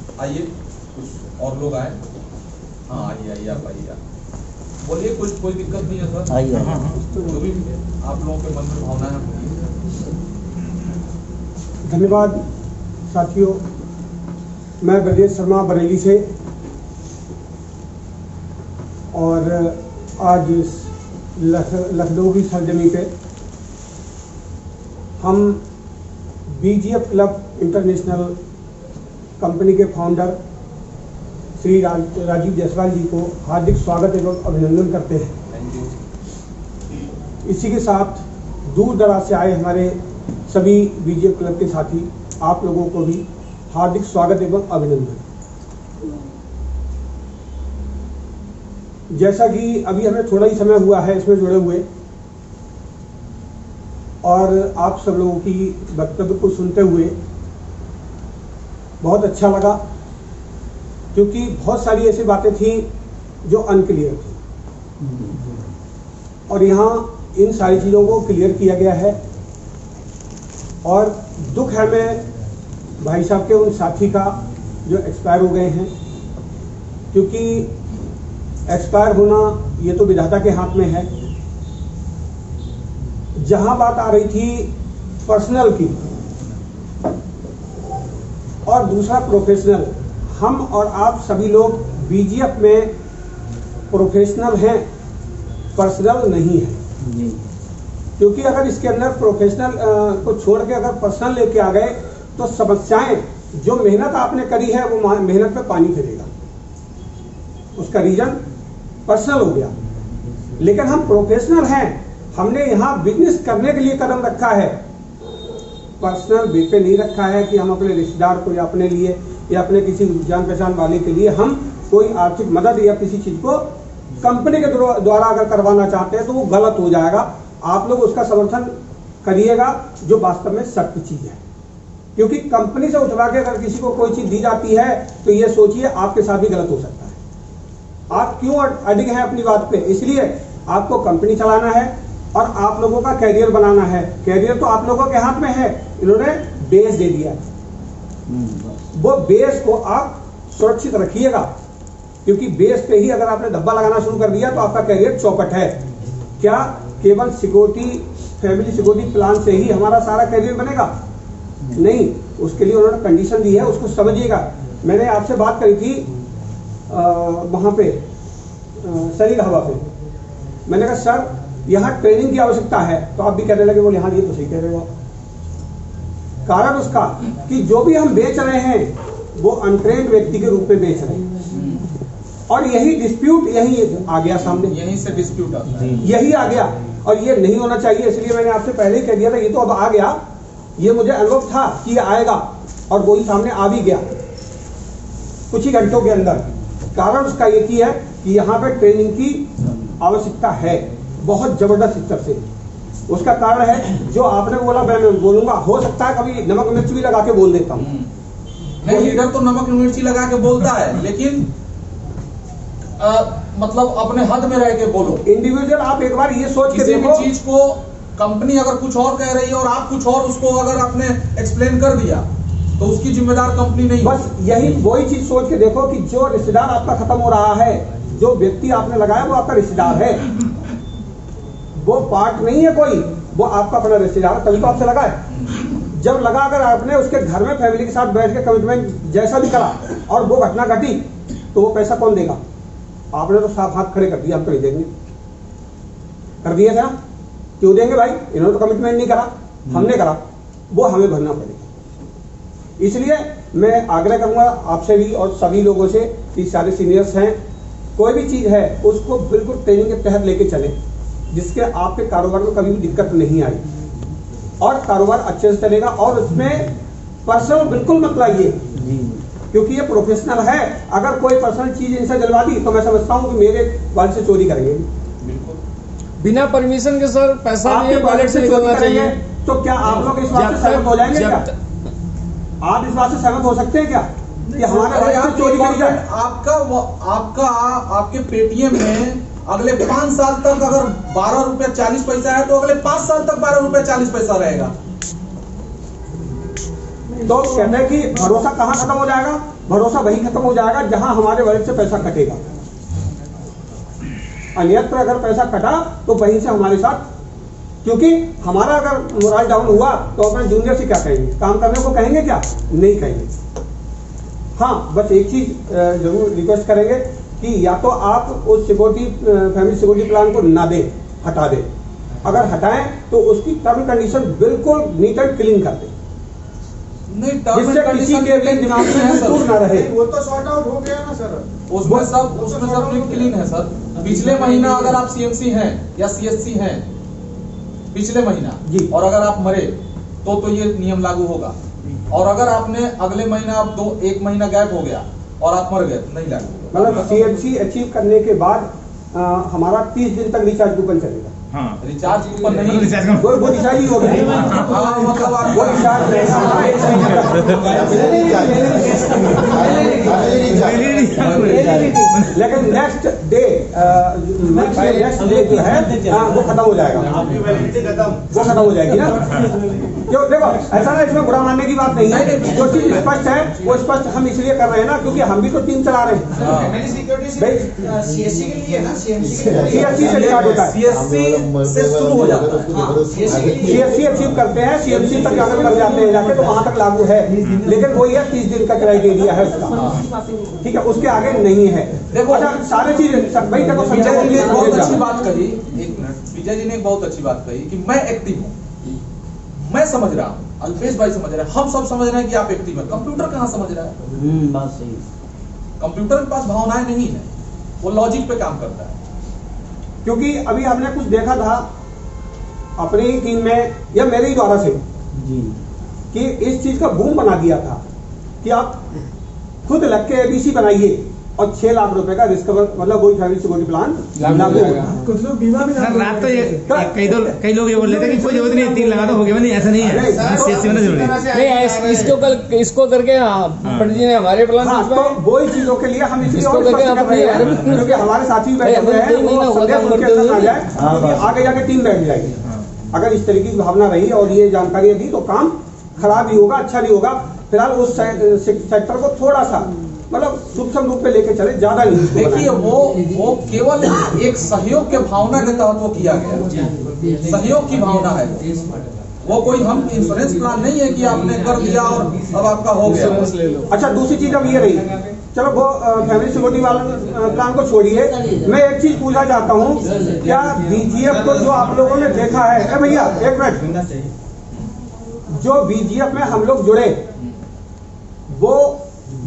आइए, कुछ और लोग आए। हाँ आइए आइए, आप आइए, बोलिए। कोई दिक्कत नहीं है सर, आइए। जो भी आप लोगों के मन में भावना है। धन्यवाद साथियों, मैं ब्रजेश शर्मा बरेली से, और आज इस लखनऊ की सरजमी पे हम BGF क्लब इंटरनेशनल कंपनी के फाउंडर श्री राजीव जायसवाल जी को हार्दिक स्वागत एवं अभिनंदन करते हैं। Thank you. इसी के साथ दूर दराज से आए हमारे सभी BGF क्लब के साथी, आप लोगों को भी हार्दिक स्वागत एवं अभिनंदन। जैसा कि अभी हमें थोड़ा ही समय हुआ है इसमें जुड़े हुए, और आप सब लोगों की वक्तव्य को सुनते हुए बहुत अच्छा लगा, क्योंकि बहुत सारी ऐसी बातें थी जो अनक्लियर थी, और यहाँ इन सारी चीज़ों को क्लियर किया गया है। और दुख है मैं भाई साहब के उन साथी का जो एक्सपायर हो गए हैं, क्योंकि एक्सपायर होना ये तो विधाता के हाथ में है। जहां बात आ रही थी पर्सनल की और दूसरा प्रोफेशनल, हम और आप सभी लोग BGF में प्रोफेशनल हैं, पर्सनल नहीं है। क्योंकि अगर इसके अंदर प्रोफेशनल को छोड़ के अगर पर्सनल लेके आ गए तो समस्याएं, जो मेहनत आपने करी है वो मेहनत पे पानी फिरेगा, उसका रीजन पर्सनल हो गया। लेकिन हम प्रोफेशनल हैं, हमने यहाँ बिजनेस करने के लिए कदम रखा है, पर्सनल बेस पे नहीं रखा है कि हम अपने रिश्तेदार को या अपने लिए या अपने किसी जान पहचान वाले के लिए हम कोई आर्थिक मदद या किसी चीज को कंपनी के द्वारा अगर करवाना चाहते हैं तो वो गलत हो जाएगा। आप लोग उसका समर्थन करिएगा जो वास्तव में सत्य चीज है, क्योंकि कंपनी से उठवा के अगर किसी को कोई चीज दी जाती है तो ये सोचिए आपके साथ भी गलत हो सकता है। आप क्यों अडिग हैं अपनी बात पे? इसलिए आपको कंपनी चलाना है और आप लोगों का कैरियर बनाना है। कैरियर तो आप लोगों के हाथ में है, इन्होंने बेस दे दिया है, वो बेस को आप सुरक्षित रखिएगा, क्योंकि बेस पे ही अगर आपने धब्बा लगाना शुरू कर दिया तो आपका कैरियर चौपट है। क्या केवल सिक्योरिटी, फैमिली सिक्योरिटी प्लान से ही हमारा सारा कैरियर बनेगा? नहीं, उसके लिए उन्होंने कंडीशन दी है, उसको समझिएगा। मैंने आपसे बात करी थी वहां पे शरीर हवा पे, मैंने कहा सर यहाँ ट्रेनिंग की आवश्यकता है, तो आप भी कहने लगे बोले हाँ ये तो सही कह रहे हो। कारण उसका कि जो भी हम बेच रहे हैं वो अनट्रेन्ड व्यक्ति के रूप में बेच रहे हैं, और यही डिस्प्यूट यही आ गया सामने, यहीं से डिस्प्यूट आता है, यही आ गया, और ये नहीं होना चाहिए। इसलिए मैंने आपसे पहले ही कह दिया था, ये तो अब आ गया, ये मुझे अनुभव था कि ये आएगा, और वही सामने आ भी गया कुछ ही घंटों के अंदर। कारण उसका एक ही है कि यहाँ पे ट्रेनिंग की आवश्यकता है, बहुत जबरदस्त स्तर से। उसका कारण है जो आपने बोला मैं बोलूंगा, हो सकता है कभी नमक मिर्च भी लगा के बोल देता हूँ। नहीं, लीडर तो नमक मिर्ची लगा के बोलता है, लेकिन मतलब अपने हद में रह के बोलो। इंडिविजुअल आप एक बार ये सोच के किसी देखो, भी चीज को कंपनी अगर कुछ और कह रही है और आप कुछ और उसको अगर आपने एक्सप्लेन कर दिया तो उसकी जिम्मेदार कंपनी नहीं। बस यही वही चीज सोच के देखो कि जो रिश्तेदार आपका खत्म हो रहा है, जो व्यक्ति आपने लगाया वो आपका रिश्तेदार है, वो पार्ट नहीं है कोई, वो आपका अपना रिश्तेदार, तभी तो आपसे लगा है। जब लगा अगर आपने उसके घर में फैमिली के साथ बैठ के कमिटमेंट जैसा भी करा और वो घटना घटी तो वो पैसा कौन देगा? आपने तो साफ हाथ खड़े कर दिया, हम तो नहीं देंगे, कर दिया था। क्यों देंगे भाई? इन्होंने तो कमिटमेंट नहीं करा, हमने करा, वो हमें भरना पड़ेगा। इसलिए मैं आग्रह करूंगा आपसे भी और सभी लोगों से कि सारे सीनियर्स हैं, कोई भी चीज है उसको बिल्कुल ट्रेनिंग के तहत लेके चले, जिसके आपके कारोबार में कभी भी दिक्कत नहीं आई और कारोबार अच्छे से चलेगा। और उसमें पर्सनल बिल्कुल मत लाइए, क्योंकि ये प्रोफेशनल है। अगर कोई पर्सनल चीज इनसे दिलवा दी तो मैं समझता हूँ कि मेरे वाले से चोरी करेंगे। बिना परमिशन के सर पैसा आपके वॉलेट से चोरी करेंगे तो क्या आप लोग इस बात से सहमत हो जाएंगे? क्या आप इस बात से सहमत हो सकते हैं क्या कि हमारे वॉलेट से चोरी करी जाए? आपके पेटीएम में अगले 5 साल तक अगर 12 रुपया 40 पैसा है तो अगले 5 साल तक 12 रुपया 40 पैसा रहेगा। तो कहते हैं कि भरोसा कहाँ खत्म हो जाएगा? भरोसा वही खत्म हो जाएगा जहां हमारे वॉलेट से पैसा कटेगा। अन्यत्र अगर पैसा कटा तो वहीं से हमारे साथ, क्योंकि हमारा अगर मोरल डाउन हुआ तो अपने जूनियर से क्या कहेंगे, काम करने को कहेंगे क्या, नहीं कहेंगे। हाँ, बस एक चीज जरूर रिक्वेस्ट करेंगे कि या तो आप उस सिक्योरिटी फैमिली सिक्योरिटी प्लान को ना दें, हटा दें। अगर हटाएं तो उसकी टर्म कंडीशन बिल्कुल नीट एंड क्लीन कर दें, नहीं, टर्म जिससे एंड किसी कंडीशन के भी दिमाग में दूर ना रहे। वो तो सॉर्ट आउट हो गया ना सर। उसमें सब क्लीन है सर। पिछले महीना अगर आप सीएमसी हैं या सीएससी हैं पिछले महीना जी, और अगर आप मरे तो ये नियम लागू होगा। और अगर आपने अगले महीना आप एक महीना गैप हो गया और आप मर गए तो नहीं लागू होगा। मतलब सीएमसी अचीव करने के बाद हमारा 30 दिन तक रिचार्ज कूपन चलेगा। हाँ, रिचार्ज कूपन नहीं, वो रिचार्ज ही होगा। हाँ, मतलब वो रिचार्ज लेकिन नेक्स्ट डे जो है वो खत्म हो जाएगा, वो खत्म हो जाएगी ना। क्यों, देखो ऐसा ना, इसमें बुरा मानने की बात नहीं है। जो चीज स्पष्ट है वो स्पष्ट हम इसलिए कर रहे हैं ना, क्योंकि हम भी तो टीम चला रहे हैं। सीएससी के लिए ना, सीएमसी सीएससी से रिचार्ज होता है, सीएससी से शुरू हो जाता है। सीएससी अचीव करते हैं, सीएमसी तक जाकर लग जाते हैं जाके, तो वहां तक लागू है। लेकिन वो ये 30 दिन का क्राइटेरिया है उसका, ठीक है, उसके आगे नहीं है। देखो, अच्छा, सारी चीजें भाई देखो, विजय जी ने एक बहुत अच्छी बात कही, एक मिनट, विजय जी ने एक बहुत अच्छी बात कही कि मैं एक्टिव हूँ, मैं समझ रहा हूँ, अल्पेश भाई समझ रहे हैं, हम सब समझ रहे हैं कि आप एक्टिव हैं। कंप्यूटर कहाँ समझ रहा है? बात सही। कंप्यूटर के पास भावनाएं नहीं है, वो लॉजिक पे काम करता है। क्योंकि अभी हमने कुछ देखा था अपनी ही टीम में या मेरे ही द्वारा से जी, कि इस चीज का बूम बना दिया था कि आप खुद लग के एबीसी बनाइए और 6 लाख रुपए का रिस्क मतलब वही फैमिली सिक्योरिटी प्लान लागू होगा। कुछ लोग बीमा भी सर रात तो ये कई लोग ये बोल रहे थे कि कोई जरूरत नहीं है, 3 लगा तो हो गया। नहीं, ऐसा नहीं है, सीएससी में जरूरी है। नहीं, इसको करके पंडित जी ने हमारे प्लान हाँ, तो वही चीजों के लिए हम इसलिए और स्पष्ट कर रहे हैं, क्योंकि हमारे साथी भी बैठे हुए हैं, वो संदेश उनके अंदर आ जाए, क्योंकि आगे जाके टीम बैठ जाएगी। अगर इस तरीके की भावना रही और ये जानकारी दी तो काम खराब ही होगा, अच्छा नहीं होगा। फिलहाल उस सेक्टर को थोड़ा सा मतलब सूक्ष्म रूप पे लेके चले, ज्यादा नहीं। देखिए, वो केवल एक सहयोग के भावना के तहत वो किया गया, सहयोग की भावना है। वो कोई हम इंश्योरेंस प्लान नहीं है कि आपने कर दिया और अब आपका हो गया। अच्छा, दूसरी चीज अब ये रही, चलो वो फैमिली सिक्योरिटी वाला प्लान को छोड़िए, मैं एक चीज पूछना चाहता हूँ, क्या बीजीएफ को जो आप लोगों ने देखा है, भैया एक मिनट, जो बीजीएफ में हम लोग जुड़े वो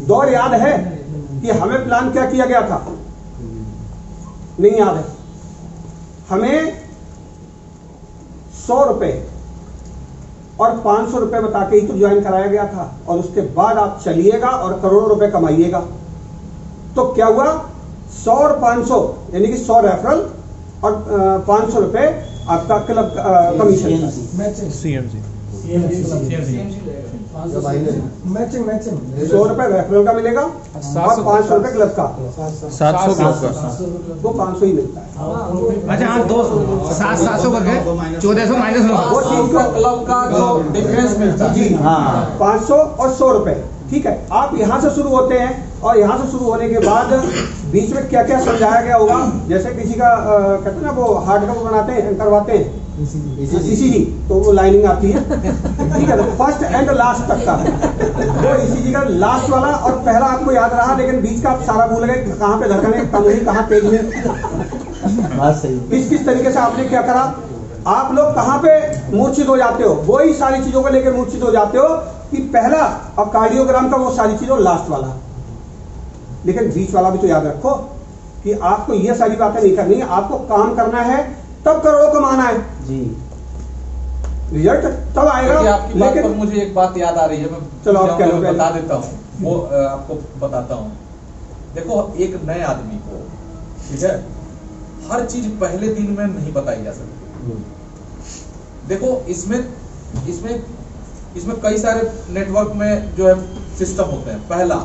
दौर याद है कि हमें प्लान क्या किया गया था? नहीं याद है। हमें 100 रुपए और 500 रुपए बता के ही तो ज्वाइन कराया गया था, और उसके बाद आप चलिएगा और करोड़ों रुपए कमाइएगा। तो क्या हुआ, 100 और 500 यानी कि 100 रेफरल और 500 रुपए आपका क्लब कमीशन। मैचिंग 100 रुपए रेफरल का मिलेगा और 500 रुपए क्लब का, 700 क्लब का, वो 500 ही मिलता है। अच्छा, हाँ, 700 करके 1400 माइनस वो चीज को क्लब का जो डिफरेंस मिलता है जी, हाँ, 500 और 100 रुपए, ठीक है। आप यहाँ से शुरू होते हैं और यहाँ से शुरू होने के बाद बीच में क्या क्या समझाया गया होगा, जैसे किसी का कहते हैं ना वो हार्ट का वो बनाते हैं, करवाते हैं ईसीजी, तो वो लाइनिंग आती है, ठीक है। फर्स्ट एंड लास्ट तक का वो ईसीजी का लास्ट वाला और पहला आपको याद रहा, लेकिन बीच का आप सारा भूल गए, कहाँ पे धड़कने कम हुई, कहाँ तेज हुई, बात सही। किस तरीके से आपने क्या करा, आप लोग कहाँ पे मूर्छित हो जाते हो, वही सारी चीजों को लेकर मूर्छित हो जाते हो कि पहला और कार्डियोग्राम का वो सारी चीजों लास्ट वाला, लेकिन बीच वाला भी तो याद रखो कि आपको ये सारी बातें नहीं करनी है, आपको काम करना है, तब करोड़ों कमाना है जी, रिजल्ट तब आएगा। आपकी बात पर मुझे एक बात याद आ रही है, मैं चलो आप कह लो, बता देता हूँ, वो आपको बताता हूँ। देखो, एक नए आदमी को, ठीक है, हर चीज पहले दिन में नहीं बताई जा सकती। देखो, इसमें कई सारे नेटवर्क में जो है सिस्टम होते हैं। पहला,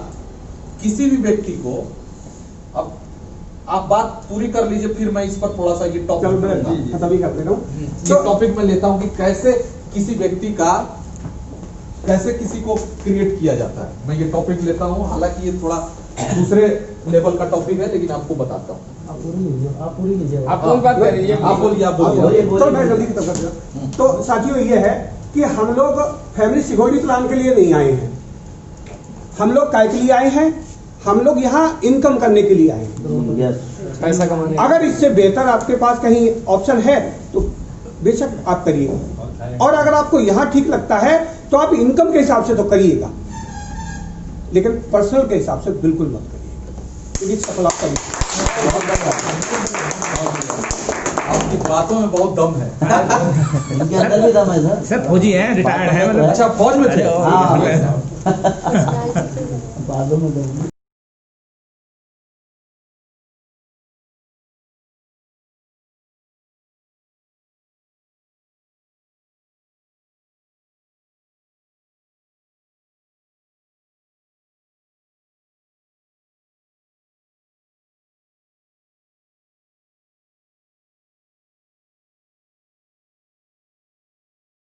किसी भी व्यक्ति को, अब आप बात पूरी कर लीजिए, फिर मैं इस पर थोड़ा सा ये टॉपिक खत्म ही कर देता हूँ। ये टॉपिक में लेता हूं कि कैसे किसी व्यक्ति का कैसे किसी को क्रिएट किया जाता है। मैं ये टॉपिक लेता हूँ, हालांकि ये थोड़ा दूसरे लेवल का टॉपिक है, लेकिन आपको बताता हूँ। आप पूरी लीजिए आप कौन बात कर रही है? आप बोलिए, आप बोलिए। चलो मैं जल्दी खत्म करता हूं। तो साथियों ये है कि हम लोग फैमिली सिक्योरिटी प्लान के लिए नहीं आए हैं, हम लोग काय के लिए आए हैं, हम लोग यहाँ इनकम करने के लिए आए हैं। यस पैसा कमाने। अगर इससे बेहतर आपके पास कहीं ऑप्शन है तो बेशक आप करिए, और अगर आपको यहाँ ठीक लगता है तो आप इनकम के हिसाब से तो करिएगा, लेकिन पर्सनल के हिसाब से बिल्कुल मत करिएगा, क्योंकि सफलता आपकी बातों में बहुत दम है। इनके अंदर भी दम है सर। सर फौजी है, रिटायर्ड है मतलब। अच्छा, फौज में थे। हाँ बादों में दम